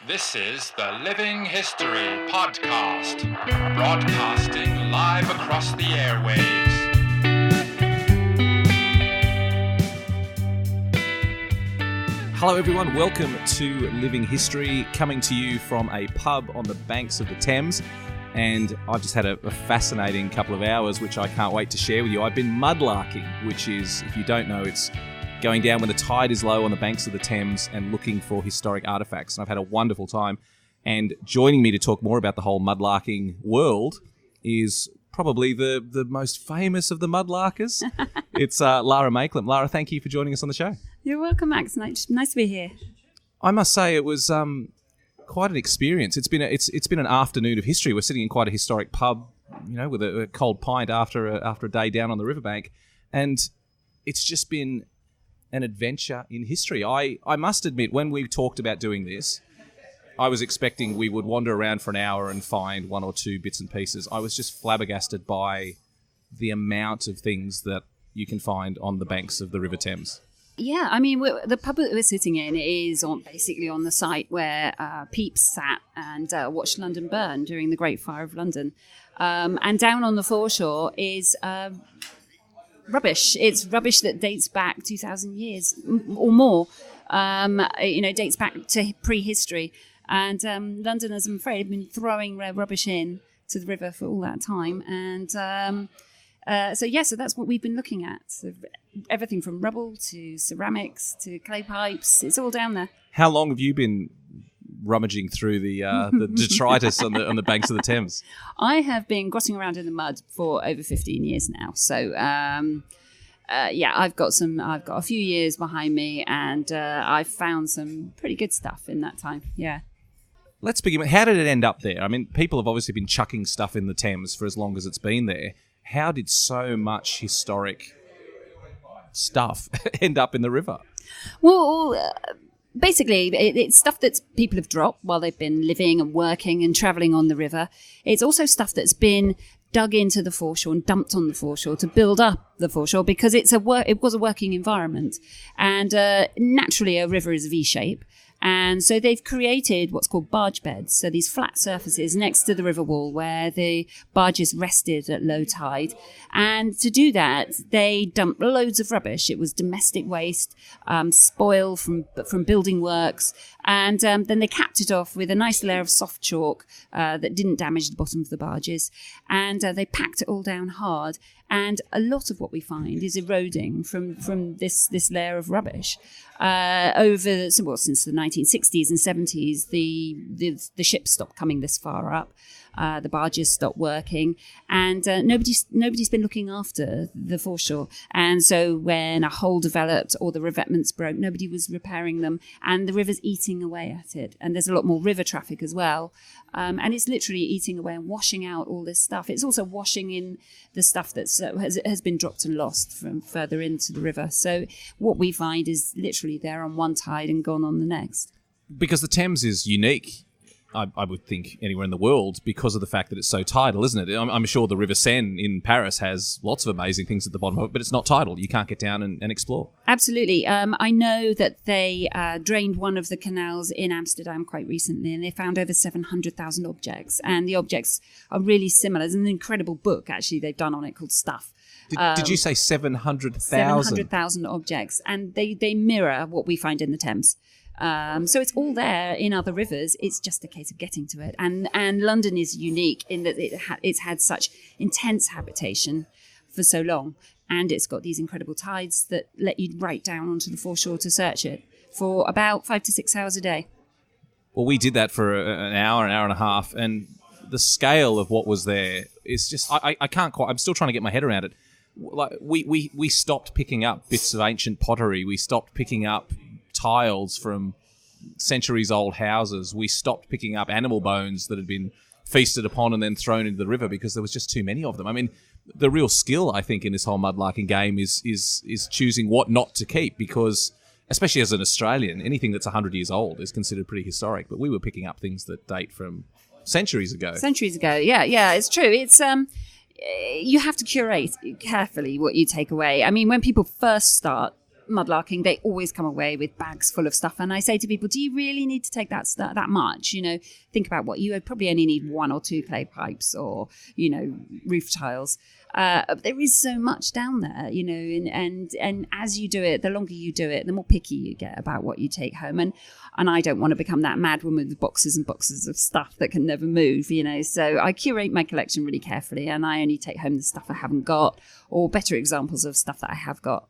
This is the Living History Podcast, broadcasting live across the airwaves. Hello everyone, welcome to Living History, coming to you from a pub on the banks of the Thames. And I've just had a fascinating couple of hours, which I can't wait to share with you. I've been mudlarking, which is, if you don't know, it's going down when the tide is low on the banks of the Thames and looking for historic artefacts. And I've had a wonderful time. And joining me to talk more about the whole mudlarking world is probably the most famous of the mudlarkers. It's Lara Maiklem. Lara, thank you for joining us on the show. You're welcome, Max. Nice to be here. I must say it was quite an experience. It's been an afternoon of history. We're sitting in quite a historic pub, you know, with a cold pint after a day down on the riverbank, and it's just been an adventure in history. I must admit, when we talked about doing this, I was expecting we would wander around for an hour and find one or two bits and pieces. I was just flabbergasted by the amount of things that you can find on the banks of the River Thames. Yeah, I mean, the pub that we're sitting in is basically on the site where Pepys sat and watched London burn during the Great Fire of London. And down on the foreshore is rubbish. It's rubbish that dates back 2,000 years or more, dates back to prehistory. And Londoners, I'm afraid, have been throwing their rubbish in to the river for all that time. And so that's what we've been looking at. So everything from rubble to ceramics to clay pipes, it's all down there. How long have you been rummaging through the detritus on the banks of the Thames? I have been grotting around in the mud for over 15 years now. So I've got a few years behind me, and I've found some pretty good stuff in that time. Yeah. Let's begin. How did it end up there? I mean, people have obviously been chucking stuff in the Thames for as long as it's been there. How did so much historic stuff end up in the river? Well, basically, it's stuff that people have dropped while they've been living and working and travelling on the river. It's also stuff that's been dug into the foreshore and dumped on the foreshore to build up the foreshore, because it was a working environment. And naturally, a river is V-shape. And so they've created what's called barge beds. So these flat surfaces next to the river wall where the barges rested at low tide. And to do that, they dumped loads of rubbish. It was domestic waste, spoil from building works. And then they capped it off with a nice layer of soft chalk that didn't damage the bottom of the barges. And they packed it all down hard. And a lot of what we find is eroding from this layer of rubbish. Since the 1960s and 70s, the ships stopped coming this far up. The barges stopped working, and nobody's been looking after the foreshore. And so when a hole developed or the revetments broke, nobody was repairing them, and the river's eating away at it. And there's a lot more river traffic as well, and it's literally eating away and washing out all this stuff. It's also washing in the stuff that has been dropped and lost from further into the river. So what we find is literally there on one tide and gone on the next. Because the Thames is unique, I would think, anywhere in the world, because of the fact that it's so tidal, isn't it? I'm sure the River Seine in Paris has lots of amazing things at the bottom of it, but it's not tidal. You can't get down and explore. Absolutely. I know that they drained one of the canals in Amsterdam quite recently, and they found over 700,000 objects. And the objects are really similar. There's an incredible book, actually, they've done on it called Stuff. Did you say 700,000? 700,000 objects. And they mirror what we find in the Thames. So it's all there in other rivers. It's just a case of getting to it. And London is unique in that it's had such intense habitation for so long. And it's got these incredible tides that let you right down onto the foreshore to search it for about 5 to 6 hours a day. Well, we did that for an hour and a half. And the scale of what was there is just, I can't quite, I'm still trying to get my head around it. Like we stopped picking up bits of ancient pottery. We stopped picking up tiles from centuries-old houses. We stopped picking up animal bones that had been feasted upon and then thrown into the river because there was just too many of them. I mean, the real skill, I think, in this whole mudlarking game is choosing what not to keep, because, especially as an Australian, anything that's 100 years old is considered pretty historic. But we were picking up things that date from centuries ago. Yeah, it's true. It's you have to curate carefully what you take away. I mean, when people first start mudlarking, they always come away with bags full of stuff. And I say to people, do you really need to take that much? Think about what you probably only need 1 or 2 clay pipes or, roof tiles. There is so much down there, and as you do it, the longer you do it, the more picky you get about what you take home. And I don't want to become that mad woman with boxes and boxes of stuff that can never move, So I curate my collection really carefully, and I only take home the stuff I haven't got, or better examples of stuff that I have got.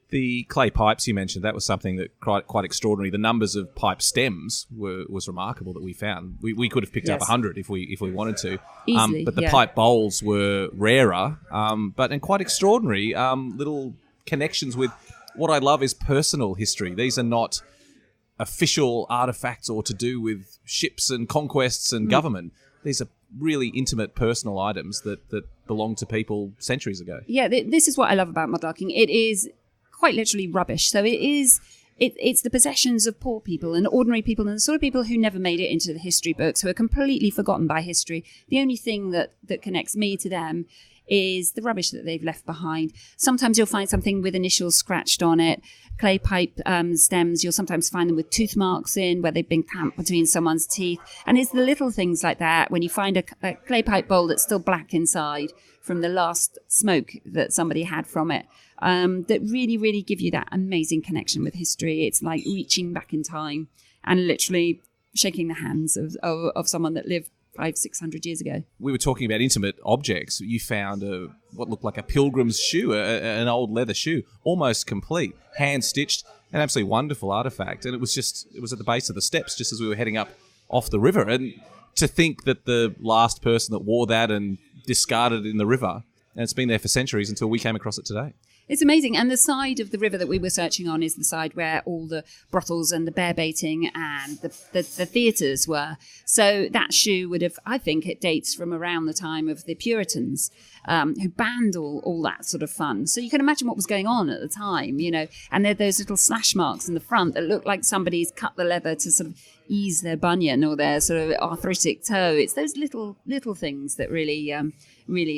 The clay pipes you mentioned, that was something that quite extraordinary. The numbers of pipe stems was remarkable that we found. We could have picked up 100 if we wanted to. Easily, but the pipe bowls were rarer, and quite extraordinary little connections with what I love is personal history. These are not official artefacts or to do with ships and conquests and government. These are really intimate personal items that belong to people centuries ago. Yeah, this is what I love about mudlarking. It is quite literally rubbish. So it's the possessions of poor people and ordinary people and the sort of people who never made it into the history books, who are completely forgotten by history. The only thing that connects me to them is the rubbish that they've left behind. Sometimes you'll find something with initials scratched on it. Clay pipe stems, you'll sometimes find them with tooth marks in where they've been clamped between someone's teeth. And it's the little things like that, when you find a clay pipe bowl that's still black inside from the last smoke that somebody had from it, that really, really give you that amazing connection with history. It's like reaching back in time and literally shaking the hands of someone that lived 500-600 years ago. We were talking about intimate objects. You found what looked like a pilgrim's shoe, an old leather shoe, almost complete, hand-stitched, an absolutely wonderful artefact. And it was at the base of the steps just as we were heading up off the river. And to think that the last person that wore that and discarded it in the river, and it's been there for centuries until we came across it today. It's amazing. And the side of the river that we were searching on is the side where all the brothels and the bear baiting and the theatres were. So that shoe would have, I think it dates from around the time of the Puritans, who banned all that sort of fun. So you can imagine what was going on at the time, and there are those little slash marks in the front that look like somebody's cut the leather to sort of ease their bunion or their sort of arthritic toe. It's those little things that really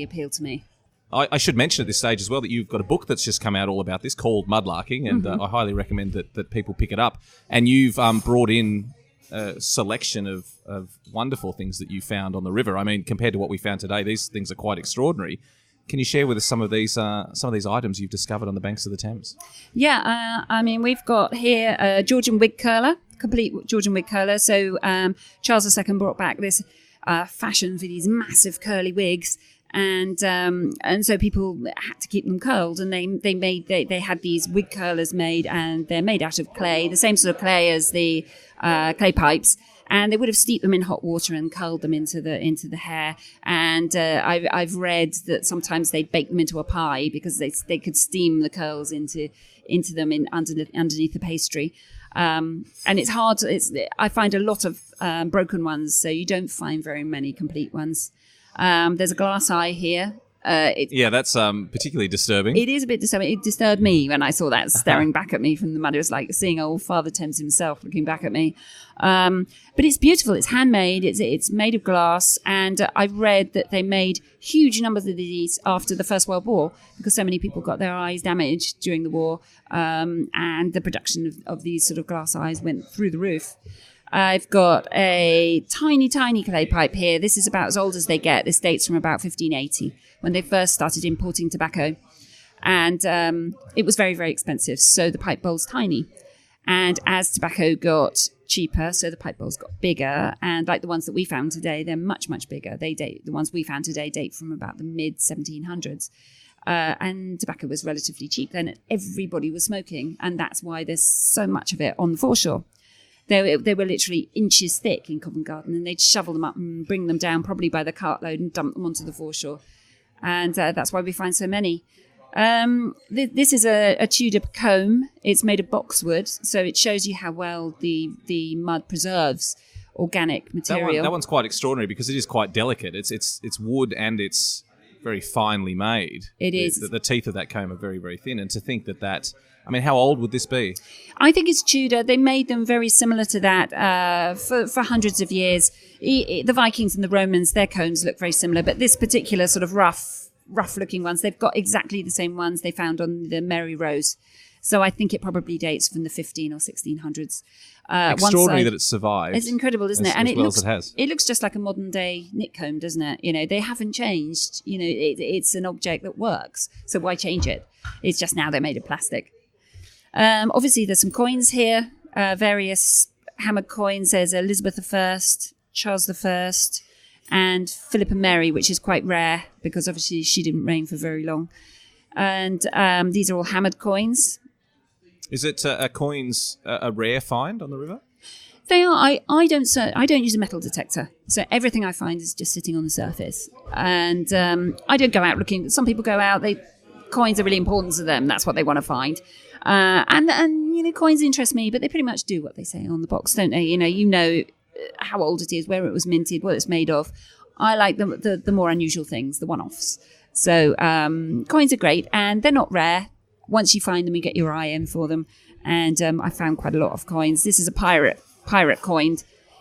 appeal to me. I should mention at this stage as well that you've got a book that's just come out all about this called Mudlarking, and I highly recommend that people pick it up. And you've brought in a selection of wonderful things that you found on the river. I mean, compared to what we found today, these things are quite extraordinary. Can you share with us some of these items you've discovered on the banks of the Thames? Yeah, we've got here a Georgian wig curler, complete Georgian wig curler. So Charles II brought back this fashion for these massive curly wigs. And so people had to keep them curled, and they had these wig curlers made, and they're made out of clay, the same sort of clay as the clay pipes, and they would have steeped them in hot water and curled them into the hair. And I've read that sometimes they'd bake them into a pie because they could steam the curls into them underneath the pastry. And it's hard. I find a lot of broken ones, so you don't find very many complete ones. There's a glass eye here. That's particularly disturbing. It is a bit disturbing. It disturbed me when I saw that staring back at me from the mud. It was like seeing old Father Thames himself looking back at me. But it's beautiful. It's handmade. It's made of glass. And I've read that they made huge numbers of these after the First World War because so many people got their eyes damaged during the war. And the production of these sort of glass eyes went through the roof. I've got a tiny, tiny clay pipe here. This is about as old as they get. This dates from about 1580, when they first started importing tobacco. And it was very, very expensive, so the pipe bowl's tiny. And as tobacco got cheaper, so the pipe bowls got bigger. And like the ones that we found today, they're much, much bigger. The ones we found today date from about the mid-1700s. And tobacco was relatively cheap then. Everybody was smoking, and that's why there's so much of it on the foreshore. They were literally inches thick in Covent Garden, and they'd shovel them up and bring them down probably by the cartload and dump them onto the foreshore. And that's why we find so many. This is a Tudor comb. It's made of boxwood, so it shows you how well the mud preserves organic material. That one's quite extraordinary because it is quite delicate. It's wood and it's very finely made. It is. The teeth of that comb are very, very thin. And to think that how old would this be? I think it's Tudor. They made them very similar to that for hundreds of years. The Vikings and the Romans, their combs look very similar, but this particular sort of rough-looking ones, they've got exactly the same ones they found on the Mary Rose. So I think it probably dates from the 15 or 1600s. Extraordinary that it's survived. It's incredible, isn't it? And it looks just like a modern day knit comb, doesn't it? You know, they haven't changed. You know, it's an object that works. So why change it? It's just now they're made of plastic. Obviously, there's some coins here, various hammered coins. There's Elizabeth I, Charles I, and Philip and Mary, which is quite rare because obviously she didn't reign for very long. And these are all hammered coins. Is it coins a rare find on the river? They are. I don't use a metal detector, so everything I find is just sitting on the surface. And I don't go out looking. Some people go out. Coins are really important to them. That's what they want to find. And you know, coins interest me, but they pretty much do what they say on the box, don't they? You know how old it is, where it was minted, what it's made of. I like the more unusual things, the one-offs. So coins are great, and they're not rare. Once you find them, you get your eye in for them. And I found quite a lot of coins. This is a pirate coin.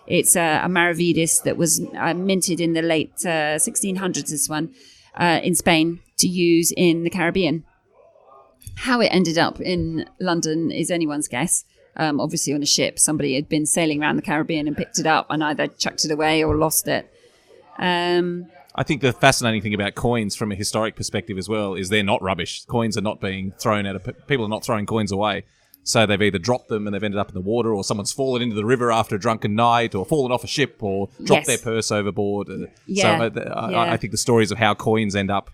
It's a Maravedis that was minted in the late 1600s, this one, in Spain, to use in the Caribbean. How it ended up in London is anyone's guess. Obviously on a ship, somebody had been sailing around the Caribbean and picked it up and either chucked it away or lost it. I think the fascinating thing about coins from a historic perspective as well is they're not rubbish. Coins are not being thrown out. People are not throwing coins away. So they've either dropped them and they've ended up in the water, or someone's fallen into the river after a drunken night, or fallen off a ship, or dropped their purse overboard. I think the stories of how coins end up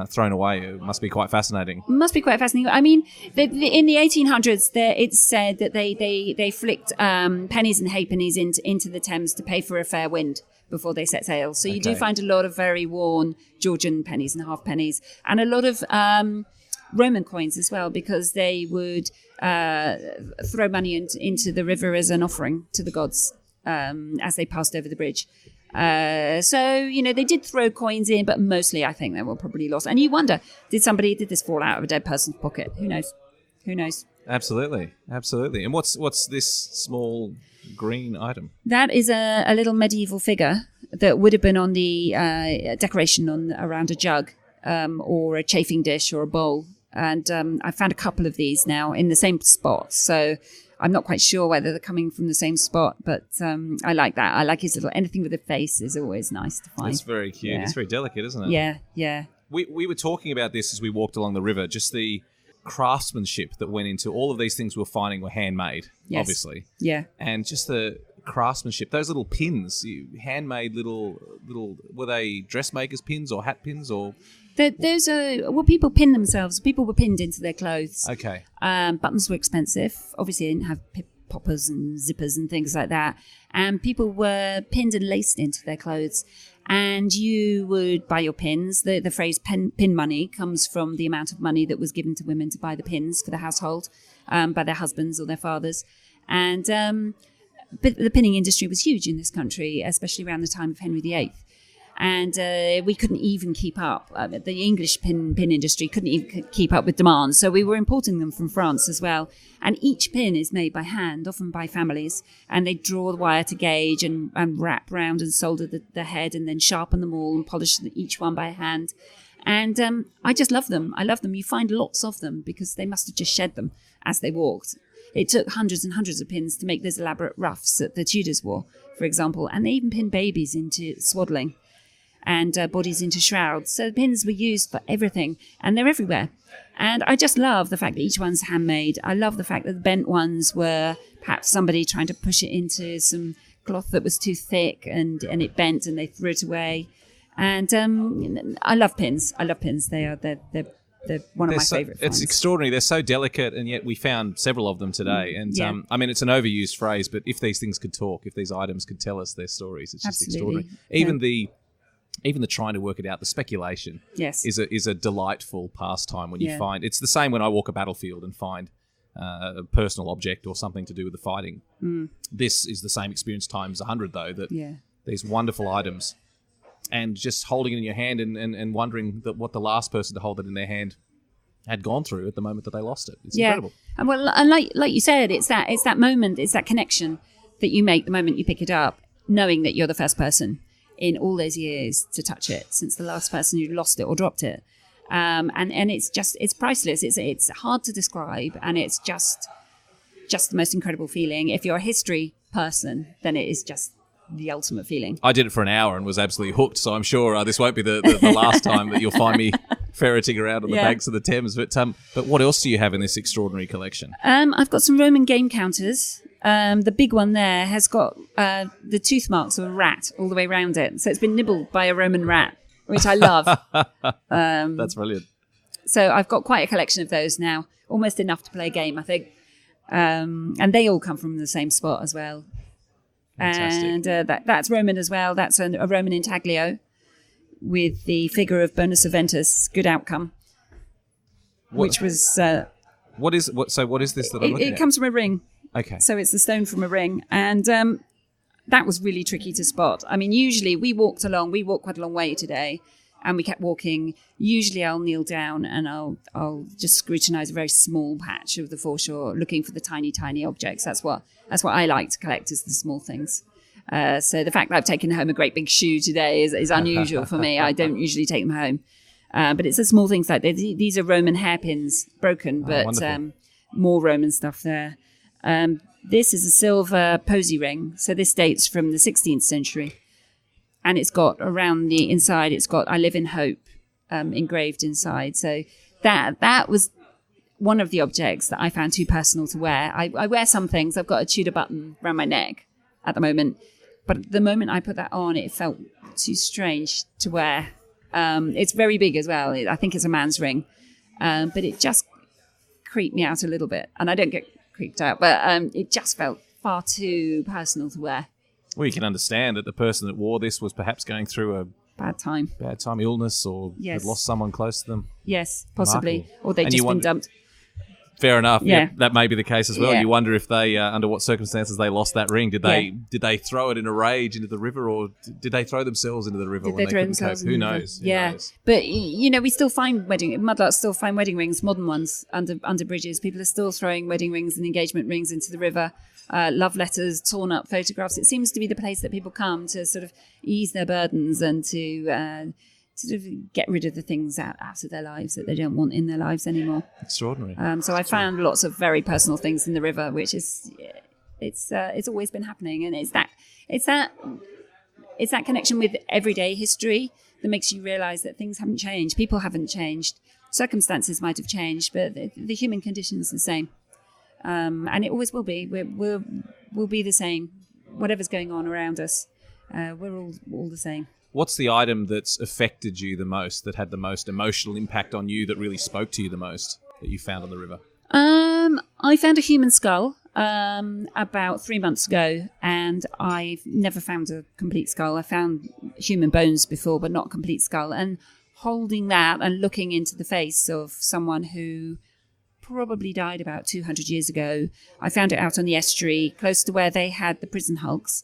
thrown away must be quite fascinating. Must be quite fascinating. I mean, in the 1800s, it's said that they flicked pennies and halfpennies into the Thames to pay for a fair wind before they set sail. So you do find a lot of very worn Georgian pennies and halfpennies, and a lot of Roman coins as well, because they would throw money into the river as an offering to the gods as they passed over the bridge. So, you know, they did throw coins in, but mostly I think they were probably lost. And you wonder, did this fall out of a dead person's pocket? Who knows? Absolutely. And what's this small green item? That is a little medieval figure that would have been on the decoration around a jug or a chafing dish or a bowl. And I found a couple of these now in the same spot. So I'm not quite sure whether they're coming from the same spot, but I like that. I like his little, anything with a face is always nice to find. It's very cute. Yeah. It's very delicate, isn't it? Yeah. We were talking about this as we walked along the river, just the craftsmanship that went into all of these things we were finding were handmade, obviously. Yeah. And just the craftsmanship, those little pins, handmade little, were they dressmakers' pins or hat pins or... Those are, well, people pin themselves. People were pinned into their clothes. Okay. Buttons were expensive. Obviously, they didn't have poppers and zippers and things like that. And people were pinned and laced into their clothes. And you would buy your pins. The phrase pin money comes from the amount of money that was given to women to buy the pins for the household by their husbands or their fathers. And but the pinning industry was huge in this country, especially around the time of Henry VIII. And we couldn't even keep up. The English pin industry couldn't even keep up with demand. So we were importing them from France as well. And each pin is made by hand, often by families. And they draw the wire to gauge and wrap round and solder the head and then sharpen them all and polish each one by hand. And I just love them. I love them. You find lots of them because they must have just shed them as they walked. It took hundreds and hundreds of pins to make those elaborate ruffs that the Tudors wore, for example. And they even pinned babies into swaddling and bodies into shrouds. So the pins were used for everything, and they're everywhere. And I just love the fact that each one's handmade. I love the fact that the bent ones were perhaps somebody trying to push it into some cloth that was too thick, and it bent, and they threw it away. And I love pins. They're one of my favourite finds. It's extraordinary. They're so delicate, and yet we found several of them today. And I mean, it's an overused phrase, but if these things could talk, if these items could tell us their stories, it's just extraordinary. Even the trying to work it out, the speculation is a delightful pastime when you find... It's the same when I walk a battlefield and find a personal object or something to do with the fighting. This is the same experience times 100, though, that these wonderful items, and just holding it in your hand and wondering what the last person to hold it in their hand had gone through at the moment that they lost it. It's incredible. And well, and like you said, it's that moment, it's that connection that you make the moment you pick it up, knowing that you're the first person in all those years to touch it since the last person who lost it or dropped it. And it's priceless. It's hard to describe, and it's just the most incredible feeling. If you're a history person, then it is just the ultimate feeling. I did it for an hour and was absolutely hooked, so I'm sure this won't be the last time that you'll find me ferreting around on the banks of the Thames. But what else do you have in this extraordinary collection? I've got some Roman game counters. The big one there has got the tooth marks of a rat all the way around it. So it's been nibbled by a Roman rat, which I love. That's brilliant. So I've got quite a collection of those now, almost enough to play a game, I think. And they all come from the same spot as well. Fantastic. And that's Roman as well. That's a Roman intaglio with the figure of Bonus Aventus, good outcome, which was... What is this that I'm looking at? It comes from a ring. Okay. So it's the stone from a ring. And that was really tricky to spot. I mean, usually we walked quite a long way today, and we kept walking. Usually I'll kneel down and I'll just scrutinize a very small patch of the foreshore, looking for the tiny, tiny objects. That's what I like to collect, is the small things. So the fact that I've taken home a great big shoe today is unusual for me. I don't usually take them home. But it's the small things like these are Roman hairpins, broken, but more Roman stuff there. This is a silver posy ring. So this dates from the 16th century. And it's got around the inside, it's got "I live in hope" engraved inside. So that was one of the objects that I found too personal to wear. I wear some things. I've got a Tudor button around my neck at the moment. But the moment I put that on, it felt too strange to wear. It's very big as well. I think it's a man's ring. But it just creeped me out a little bit. And I don't get creeped out, but it just felt far too personal to wear. Well, you can understand that the person that wore this was perhaps going through a bad time, illness, or had lost someone close to them. Yes, possibly. Remarkable. Or they'd just been dumped. Fair enough. Yeah. That may be the case as well. Yeah. You wonder if they, under what circumstances they lost that ring. Did they throw it in a rage into the river, or did they throw themselves into the river when they couldn't cope? Who knows? Who knows? But we still find mudlarks still find wedding rings, modern ones, under bridges. People are still throwing wedding rings and engagement rings into the river. Love letters, torn up photographs. It seems to be the place that people come to sort of ease their burdens and to sort of get rid of the things out of their lives that they don't want in their lives anymore. Extraordinary. So I found lots of very personal things in the river, which is it's always been happening, and it's that connection with everyday history that makes you realise that things haven't changed, people haven't changed, circumstances might have changed, but the human condition is the same. And it always will be. We'll be the same. Whatever's going on around us, we're all the same. What's the item that's affected you the most, that had the most emotional impact on you, that really spoke to you the most, that you found on the river? I found a human skull about 3 months ago, and I've never found a complete skull. I found human bones before, but not a complete skull. And holding that and looking into the face of someone who probably died about 200 years ago. I found it out on the estuary, close to where they had the prison hulks.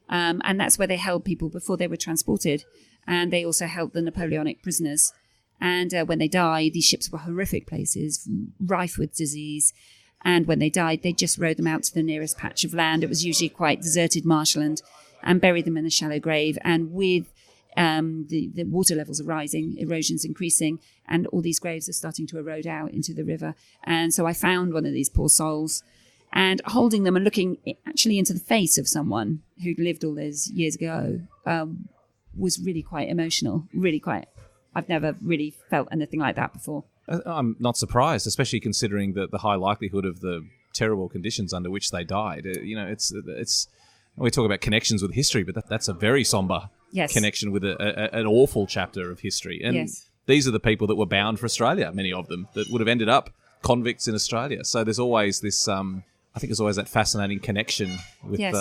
And that's where they held people before they were transported. And they also held the Napoleonic prisoners. And when they died, these ships were horrific places, rife with disease. And when they died, they just rowed them out to the nearest patch of land. It was usually quite deserted marshland, and buried them in a shallow grave. And with the water levels are rising, erosion's increasing, and all these graves are starting to erode out into the river. And so I found one of these poor souls, and holding them and looking actually into the face of someone who'd lived all those years ago was really quite emotional, I've never really felt anything like that before. I'm not surprised, especially considering the high likelihood of the terrible conditions under which they died. It's we talk about connections with history, but that's a very somber connection with an awful chapter of history. And these are the people that were bound for Australia, many of them, that would have ended up convicts in Australia. So there's always this, I think there's always that fascinating connection with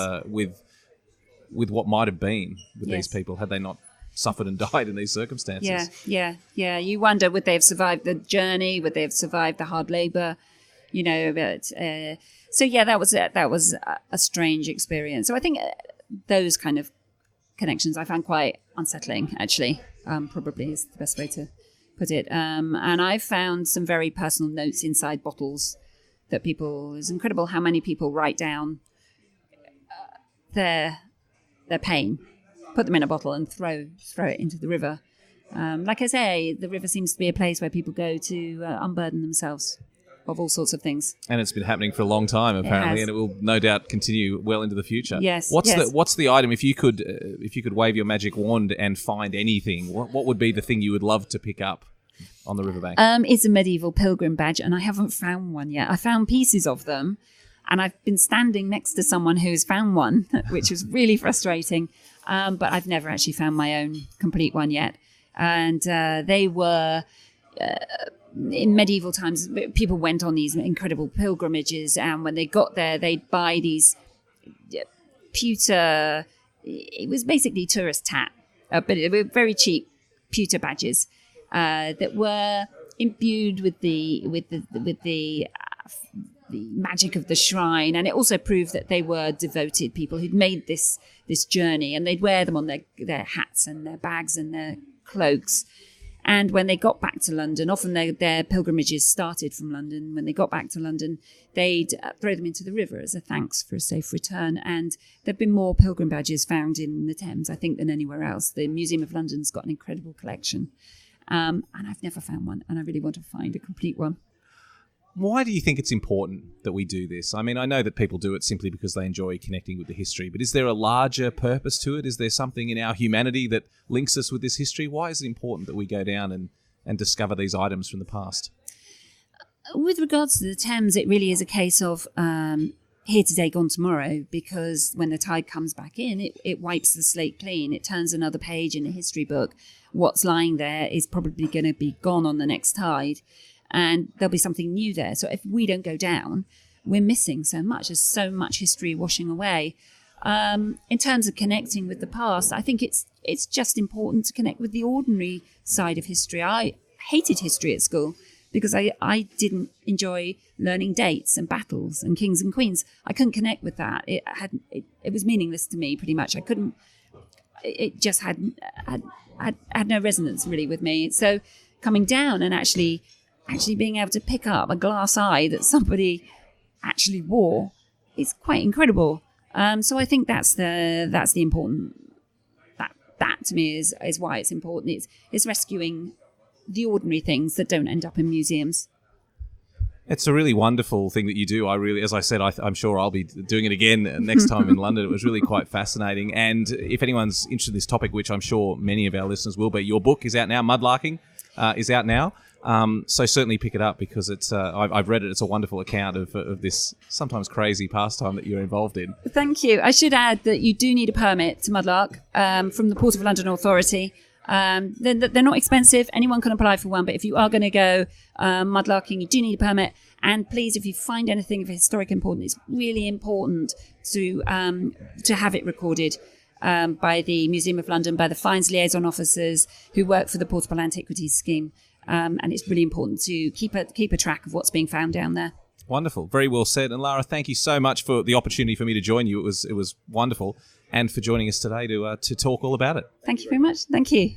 what might have been with these people had they not suffered and died in these circumstances. Yeah. You wonder, would they have survived the journey? Would they have survived the hard labour? But that was a strange experience. So I think those kind of connections I found quite unsettling, actually, probably is the best way to put it. And I found some very personal notes inside bottles that it's incredible how many people write down their pain, put them in a bottle and throw it into the river. Like I say, the river seems to be a place where people go to unburden themselves of all sorts of things. And it's been happening for a long time, apparently, has. and it will no doubt continue well into the future. Yes. What's the item, if you could wave your magic wand and find anything, what would be the thing you would love to pick up on the riverbank? It's a medieval pilgrim badge, and I haven't found one yet. I found pieces of them, and I've been standing next to someone who's found one, which was really frustrating. But I've never actually found my own complete one yet. And they were... in medieval times, people went on these incredible pilgrimages, and when they got there, they'd buy these pewter. It was basically tourist tat, but it were very cheap pewter badges that were imbued with the magic of the shrine, and it also proved that they were devoted people who'd made this journey, and they'd wear them on their hats and their bags and their cloaks. And when they got back to London, often their pilgrimages started from London. When they got back to London, they'd throw them into the river as a thanks for a safe return. And there have been more pilgrim badges found in the Thames, I think, than anywhere else. The Museum of London's got an incredible collection. And I've never found one, and I really want to find a complete one. Why do you think it's important that we do this? I mean, I know that people do it simply because they enjoy connecting with the history, but is there a larger purpose to it? Is there something in our humanity that links us with this history? Why is it important that we go down and discover these items from the past? With regards to the Thames, it really is a case of here today, gone tomorrow, because when the tide comes back in, it wipes the slate clean. It turns another page in a history book. What's lying there is probably going to be gone on the next tide, and there'll be something new there. So if we don't go down, we're missing so much. There's so much history washing away. In terms of connecting with the past, I think it's just important to connect with the ordinary side of history. I hated history at school because I didn't enjoy learning dates and battles and kings and queens. I couldn't connect with that. It was meaningless to me, pretty much. I couldn't. It just had no resonance really with me. So coming down and actually being able to pick up a glass eye that somebody actually wore is quite incredible. So I think that's the important, that to me is why it's important. It's rescuing the ordinary things that don't end up in museums. It's a really wonderful thing that you do. As I said, I'm sure I'll be doing it again next time in London. It was really quite fascinating. And if anyone's interested in this topic, which I'm sure many of our listeners will be, your book is out now. Mudlarking is out now. So certainly pick it up because it's. I've read it. It's a wonderful account of this sometimes crazy pastime that you're involved in. Thank you. I should add that you do need a permit to mudlark from the Port of London Authority. They're not expensive. Anyone can apply for one. But if you are going to go mudlarking, you do need a permit. And please, if you find anything of historic importance, it's really important to have it recorded by the Museum of London, by the fines liaison officers who work for the Portable Antiquities Scheme. And it's really important to keep a track of what's being found down there. Wonderful. Very well said. And Lara, thank you so much for the opportunity for me to join you. It was wonderful. And for joining us today to talk all about it. Thank you very much. Thank you.